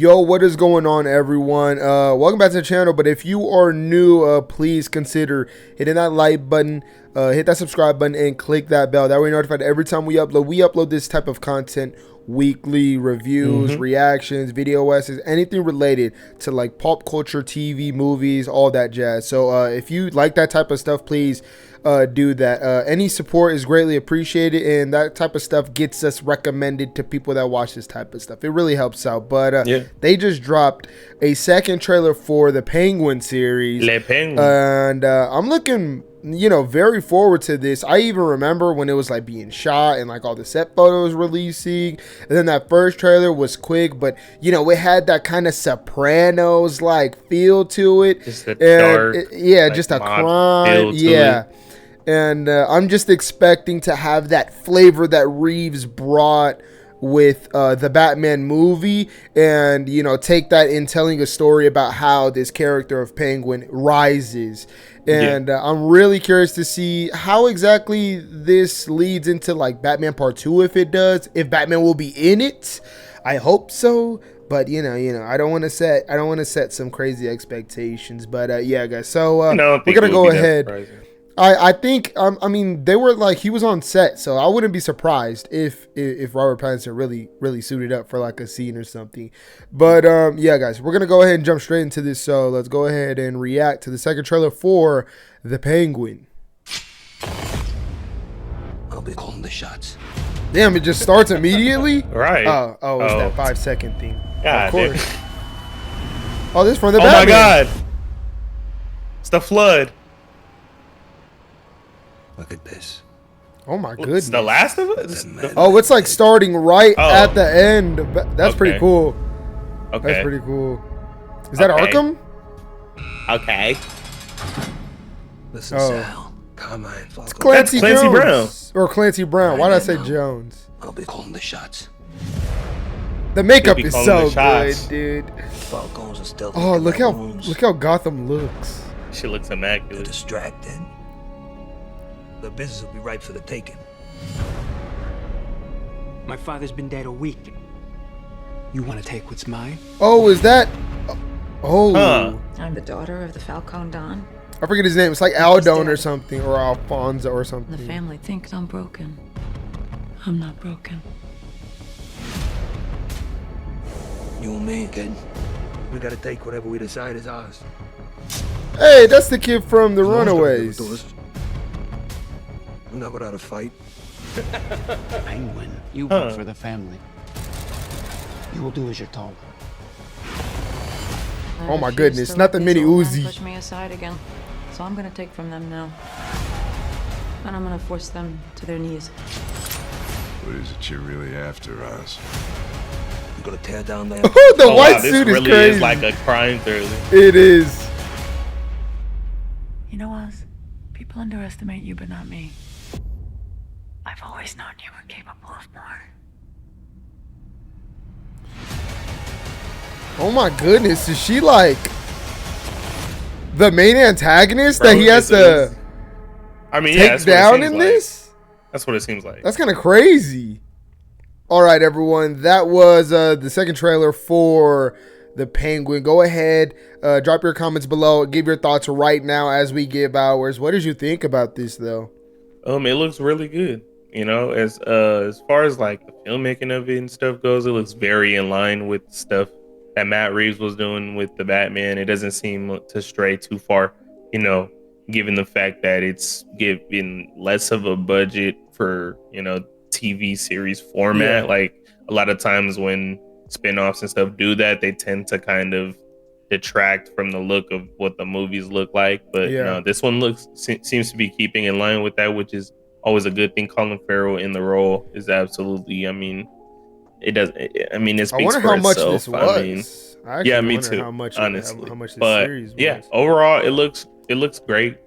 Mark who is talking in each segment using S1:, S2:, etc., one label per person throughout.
S1: Yo, what is going on, everyone? Welcome back to the channel. But if you are new, please consider hitting that like button, hit that subscribe button, and click that bell. That way you're notified every time we upload. We upload this type of content weekly: reviews, reactions, video essays, anything related to like pop culture, TV, movies, all that jazz. So if you like that type of stuff, please do that. Any support is greatly appreciated, and that type of stuff gets us recommended to people that watch this type of stuff. It really helps out. But they just dropped a second trailer for the Penguin series, and I'm looking very forward to this. I even remember when it was like being shot and like all the set photos releasing, and then that first trailer was quick, but it had that kind of Sopranos like feel to it.
S2: Just a dark,
S1: just a crime, and I'm just expecting to have that flavor that Reeves brought with the Batman movie, and take that in telling a story about how this character of Penguin rises. And I'm really curious to see how exactly this leads into like Batman Part 2, if it does, if Batman will be in it. I hope so, but I don't want to set some crazy expectations. But yeah, guys, so we're gonna go ahead. I think I mean, they were like, he was on set, so I wouldn't be surprised if Robert Pattinson really suited up for like a scene or something. But yeah, guys, we're gonna go ahead and jump straight into this. So let's go ahead and react to the second trailer for the Penguin.
S3: I'll be calling the shots.
S1: Damn, it just starts immediately.
S2: Right.
S1: Oh, it's that 5-second thing.
S2: God,
S1: of course. Oh, this is from the
S2: Batman.
S1: Batman.
S2: Oh my God. It's the flood.
S3: Look at this.
S1: Oh my goodness.
S2: It's The Last of Us?
S1: Oh, it's like starting right at the end. That's pretty cool.
S2: Okay.
S1: That's pretty cool. Is that Arkham?
S2: Okay.
S3: Listen, Sal. Carmine,
S1: it's Clancy
S2: Clancy
S1: Jones. Or Clancy Brown. Why did I say Jones?
S3: I'll be calling the shots.
S1: The makeup is so good, dude.
S3: Falcons are still.
S1: Oh, look how Gotham looks.
S2: She looks immaculate.
S3: They're distracted. The business will be ripe for the taking.
S4: My father's been dead a week. You want to take what's mine?
S1: Oh, is that? Oh.
S5: I'm the daughter of the Falcon Don.
S1: I forget his name. It's like Aldon or something, or Alfonso or something.
S5: The family thinks I'm broken. I'm not broken.
S3: You and me, kid. We gotta take whatever we decide is ours.
S1: Hey, that's the kid from The Runaways.
S3: We're not without a fight.
S4: Penguin, you work for the family. You will do as you're told.
S1: Oh my goodness, not the mini Uzi.
S5: Push me aside again. So I'm gonna take from them now. And I'm gonna force them to their knees.
S6: What is it you're really after, us?
S3: We're gonna tear down that.
S1: The white suit is
S2: really
S1: crazy.
S2: Is like a crime thriller.
S1: It is.
S5: You know, Oz, people underestimate you, but not me. I've always known you were capable of more.
S1: Oh my goodness, is she like the main antagonist that he has to take down in this?
S2: That's what it seems like.
S1: That's kind of crazy. All right, everyone, that was the second trailer for the Penguin. Go ahead, drop your comments below, give your thoughts right now as we give ours. What did you think about this, though?
S2: It looks really good. As far as like the filmmaking of it and stuff goes, it looks very in line with stuff that Matt Reeves was doing with the Batman. It doesn't seem to stray too far, given the fact that it's given less of a budget for, TV series format. Like a lot of times when spinoffs and stuff do that, they tend to kind of detract from the look of what the movies look like. But this one seems to be keeping in line with that, which is always a good thing. Colin Farrell in the role is absolutely, it speaks
S1: I wonder
S2: for
S1: how much
S2: itself.
S1: this was.
S2: Me too.
S1: How much,
S2: honestly,
S1: how much this
S2: but
S1: series was.
S2: Overall, it looks great.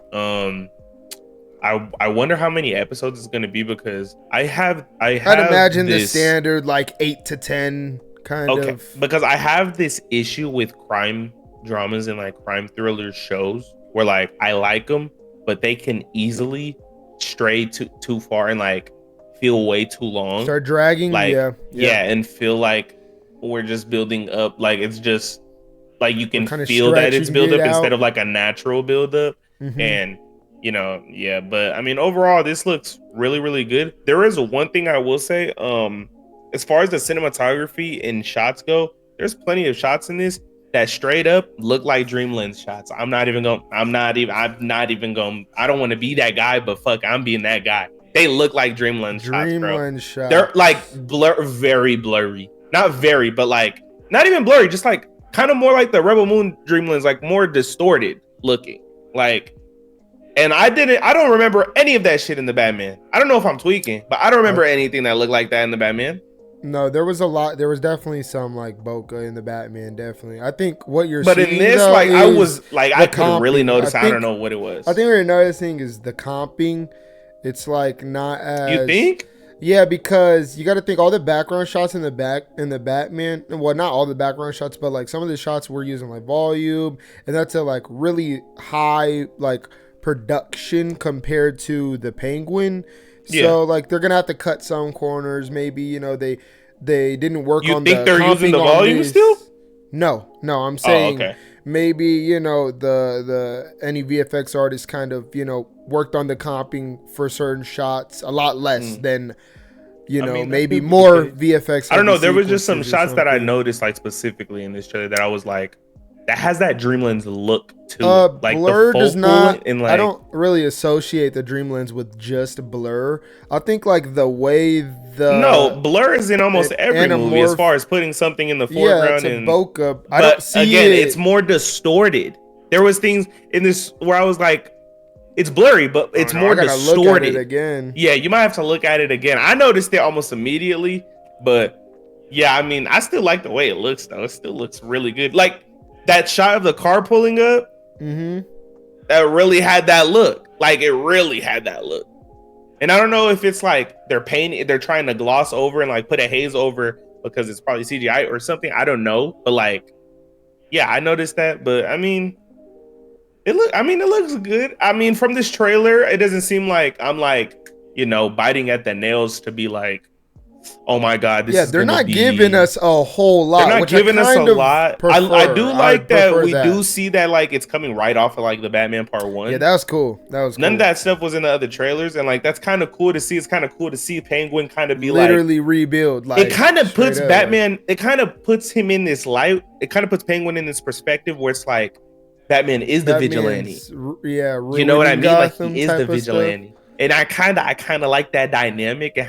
S2: I wonder how many episodes it's going to be, because I'd imagine
S1: the standard like 8 to 10 kind of.
S2: Because I have this issue with crime dramas and like crime thriller shows where like I like them, but they can easily stray too far and like feel way too long.
S1: Start dragging,
S2: and feel like we're just building up. Like it's just like you can
S1: kinda
S2: feel that it's
S1: stretching
S2: build
S1: it
S2: up instead
S1: out.
S2: of like a natural build up. And yeah, but I mean overall this looks really, really good. There is one thing I will say, as far as the cinematography and shots go, there's plenty of shots in this that straight up look like Dream Lens shots. I don't want to be that guy, but fuck, I'm being that guy. They look like Dream Lens shots, bro.
S1: Lens shots.
S2: They're like very blurry. Not very, but like not even blurry, just like kind of more like the Rebel Moon Dream Lens, like more distorted looking. Like, and I don't remember any of that shit in the Batman. I don't know if I'm tweaking, but I don't remember anything that looked like that in the Batman.
S1: No, there was a lot. There was definitely some like bokeh in the Batman. Definitely, I think what you're.
S2: But
S1: seeing,
S2: in this,
S1: though,
S2: like I was like I couldn't really
S1: comping.
S2: notice. I don't know what it was.
S1: I think what you're noticing is the comping. It's like not as.
S2: You think?
S1: Yeah, because you got to think all the background shots in the Batman. Well, not all the background shots, but like some of the shots we're using like volume, and that's a like really high like production compared to the Penguin.
S2: Yeah.
S1: So like they're gonna have to cut some corners. Maybe they didn't work
S2: You
S1: on.
S2: think
S1: the
S2: they're using the
S1: comping on
S2: volume
S1: this.
S2: still?
S1: No. I'm saying
S2: okay.
S1: maybe the any VFX artist kind of worked on the comping for certain shots a lot less than maybe more VFX.
S2: I don't know. There was just some shots that I noticed like specifically in this trailer that I was like, that has that Dream Lens look to it. Like
S1: Blur
S2: the
S1: does not.
S2: And like,
S1: I don't really associate the Dream Lens with just Blur. I think like the way
S2: Blur is in almost every movie as far as putting something in the foreground
S1: it's a
S2: and
S1: bokeh. I don't see
S2: again,
S1: it.
S2: it's more distorted. There was things in this where I was like, it's blurry, but it's more distorted.
S1: Look at it again.
S2: Yeah, you might have to look at it again. I noticed it almost immediately, but yeah, I mean, I still like the way it looks though. It still looks really good. Like that shot of the car pulling up, that really had that look. Like it really had that look. And I don't know if it's like they're trying to gloss over and like put a haze over because it's probably CGI or something. I don't know, but like, yeah, I noticed that. But I mean, it looks good. I mean, from this trailer, it doesn't seem like I'm like, biting at the nails to be like, oh my god, this is
S1: they're not giving us a whole lot.
S2: They're not giving us a lot. I do like that we do see that like it's coming right off of like the Batman Part 1.
S1: Yeah, that was cool.
S2: None of that stuff was in the other trailers, and like that's kind of cool to see. It's kind of cool to see Penguin kind of be
S1: literally rebuild. Like
S2: it kind of puts Batman. It kind of puts him in this light. It kind of puts Penguin in this perspective where it's like Batman is the vigilante.
S1: Yeah,
S2: you know what I mean? Like he is the vigilante. And I kind of like that dynamic, and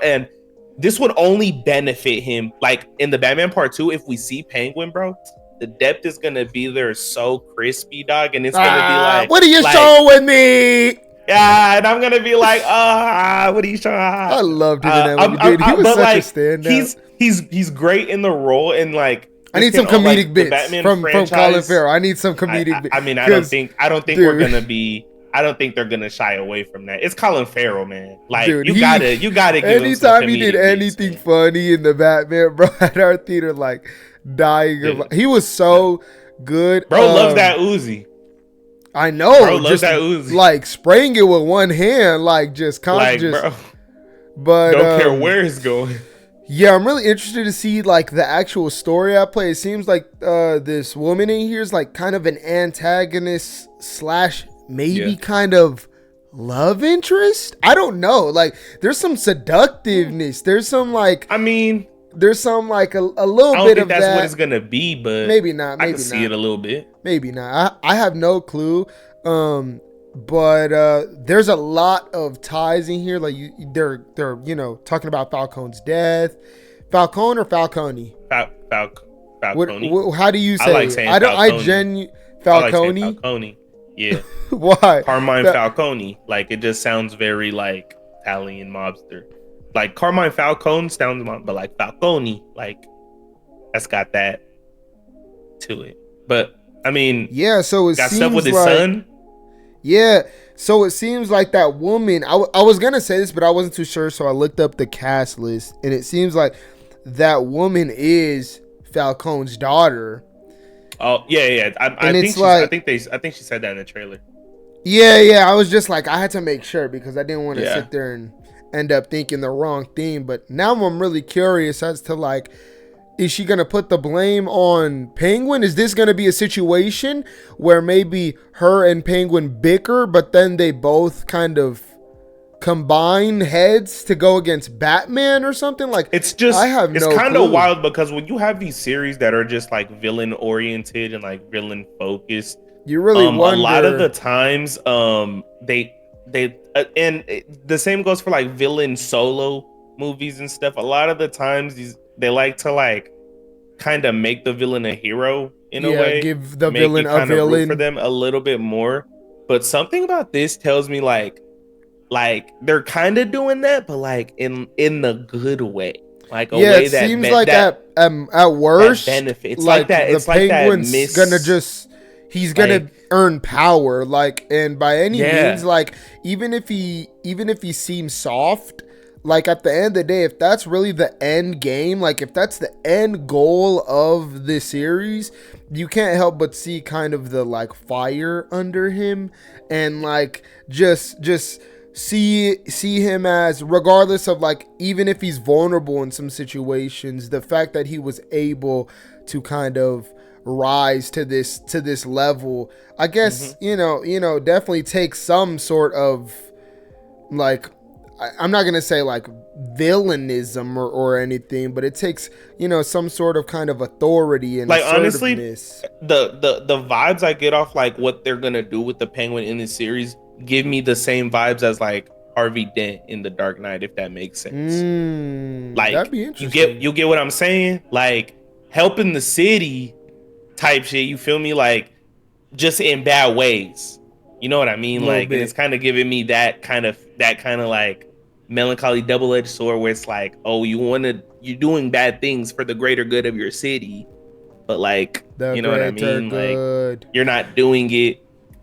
S2: and this would only benefit him like in the Batman Part 2 if we see Penguin, bro. The depth is gonna be there so crispy, dog, and it's gonna be like,
S1: what are you showing me?
S2: Yeah, and I'm gonna be like, what are you showing?
S1: I loved him in that movie, dude. He was such a standout.
S2: He's great in the role, and like
S1: I need some comedic bits from Colin Farrell. I need some comedic bits.
S2: I mean, I don't think we're gonna be. I don't think they're gonna shy away from that. It's Colin Farrell, man. Like
S1: dude,
S2: you gotta give
S1: anytime
S2: him
S1: he did anything
S2: bits,
S1: funny in the Batman, bro, at our theater, like dying. He was so good.
S2: Bro loves that Uzi.
S1: I know.
S2: Bro loves that Uzi.
S1: Like spraying it with one hand, like just conscious.
S2: Like, bro.
S1: But
S2: don't care where it's going.
S1: Yeah, I'm really interested to see like the actual story I play. It seems like this woman in here is like kind of an antagonist / maybe kind of love interest. I don't know. Like there's some seductiveness. There's some like there's some like a little bit of that.
S2: That's what it's gonna be, but
S1: maybe not. Maybe
S2: I can see it a little bit.
S1: Maybe not. I have no clue. But there's a lot of ties in here. Like they're talking about Falcone's death. Falcone or Falcone?
S2: Falcone.
S1: How do you say?
S2: I like saying
S1: Falcone.
S2: Falcone. Falcone. Yeah.
S1: Why?
S2: Carmine Falcone. Like it just sounds very like Italian mobster. Like Carmine Falcone sounds, but like Falcone, like that's got that to it. But I mean,
S1: yeah. So it
S2: got
S1: seems
S2: stuff with his
S1: like,
S2: son.
S1: Yeah. So it seems like that woman. I was gonna say this, but I wasn't too sure. So I looked up the cast list, and it seems like that woman is Falcone's daughter.
S2: Oh yeah. I think she said that in the trailer.
S1: Yeah. I was just like, I had to make sure because I didn't want to sit there and end up thinking the wrong thing. But now I'm really curious as to like, is she gonna put the blame on Penguin? Is this gonna be a situation where maybe her and Penguin bicker, but then they both kind of combine heads to go against Batman or something? Like,
S2: it's just, it's kind
S1: clue.
S2: of wild because when you have these series that are just like villain oriented and like villain focused,
S1: you really wonder.
S2: A lot of the times they and the same goes for like villain solo movies and stuff. A lot of the times they like to like kind of make the villain a hero in a way,
S1: give the villain a villain,
S2: root for them a little bit more. But something about this tells me like they're kind of doing that, but like in the good way, like a way that
S1: seems like at worst
S2: benefits like that. It's like
S1: Penguin's gonna just, he's gonna earn power, like, and by any means, like, even if he seems soft, like at the end of the day, if that's really the end game, like if that's the end goal of this series, you can't help but see kind of the like fire under him, and like just see him as, regardless of like, even if he's vulnerable in some situations, the fact that he was able to kind of rise to this level, I guess, you know, definitely takes some sort of like, I'm not gonna say like villainism or anything, but it takes, you know, some sort of kind of authority and
S2: like, honestly, the vibes I get off like what they're gonna do with the Penguin in this series give me the same vibes as like Harvey Dent in The Dark Knight, if that makes sense. Like,
S1: that'd be interesting.
S2: You get what I'm saying? Like helping the city type shit, you feel me? Like just in bad ways. You know what I mean? Like, and it's kind of giving me that kind of like melancholy double-edged sword where it's like, oh, you're doing bad things for the greater good of your city, but like, you know what I mean? Like, you're not doing it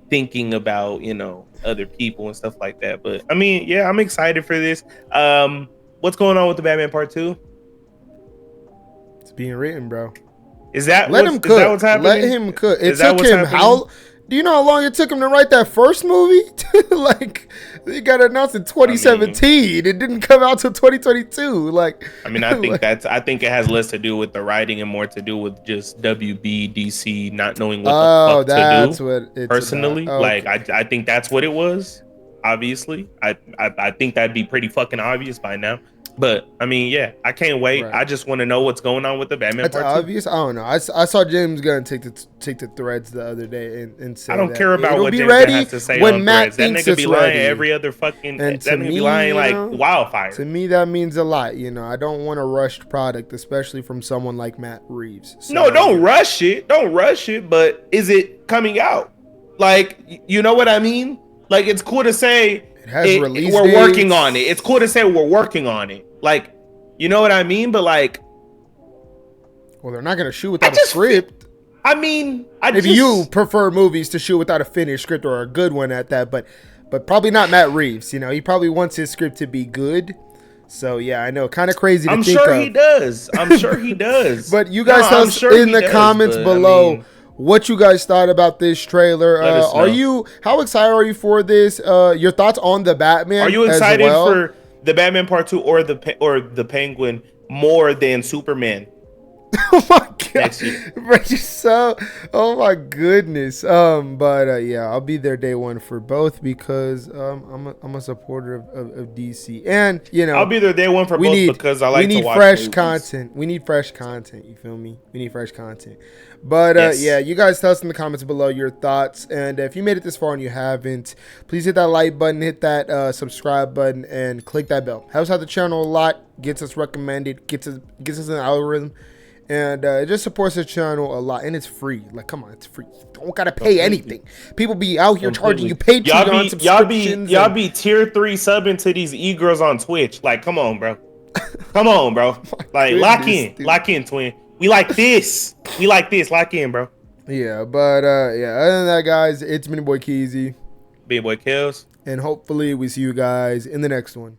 S2: thinking about, you know, other people and stuff like that. But I mean, yeah, I'm excited for this. What's going on with the Batman Part 2?
S1: It's being written, bro.
S2: Is that
S1: let him cook? Is that what's happening? Let him cook. It took him how? Do you know how long it took him to write that first movie? Like, it got announced in 2017. It didn't come out till 2022. Like,
S2: I mean, I think I think it has less to do with the writing and more to do with just WB DC not knowing what the fuck to do. That's what it's personally about. Okay. Like, I think that's what it was. Obviously, I think that'd be pretty fucking obvious by now. But I mean, yeah, I can't wait. Right. I just want to know what's going on with the Batman.
S1: That's obvious. I don't know. I saw James Gunn take the threads the other day and say,
S2: I don't care about what James Gunn has to say when on Matt threads. That nigga be lying every other fucking. And that nigga be lying like wildfire.
S1: To me, that means a lot. You know, I don't want a rushed product, especially from someone like Matt Reeves. So,
S2: no, don't rush it. Don't rush it. But is it coming out? Like, you know what I mean? Like, it's cool to say.
S1: It has release
S2: we're working on it. It's cool to say we're working on it. Like, you know what I mean? But like,
S1: well, they're not gonna shoot without a script.
S2: I mean,
S1: maybe you prefer movies to shoot without a finished script or a good one at that, but probably not Matt Reeves. You know, he probably wants his script to be good. So yeah, I know, kind of crazy to think of.
S2: I'm sure he does. I'm sure he does.
S1: But you guys tell us in the comments below what you guys thought about this trailer. How excited are you for this? Your thoughts on the Batman?
S2: Are you excited for the Batman Part 2 or the Penguin more than Superman?
S1: Oh my god! Oh my goodness. Yeah, I'll be there day one for both because I'm a supporter of DC, and you know,
S2: I'll be there day one for both because I like to watch
S1: fresh
S2: movies.
S1: Content. We need fresh content. You feel me? We need fresh content. But yeah, you guys tell us in the comments below your thoughts, and if you made it this far and you haven't, please hit that like button, hit that subscribe button, and click that bell. Helps out the channel a lot, gets us recommended, gets us an algorithm. And it just supports the channel a lot, and it's free. Like, come on, it's free. You don't gotta pay anything. People be out here charging you Patreon subscriptions.
S2: Y'all be tier 3 subbing to these e-girls on Twitch. Like, come on, bro. Come on, bro. Like, lock in, twin. We like this. Lock in, bro.
S1: Yeah, but yeah. Other than that, guys, it's been your boy Keezy,
S2: big boy Kills,
S1: and hopefully we see you guys in the next one.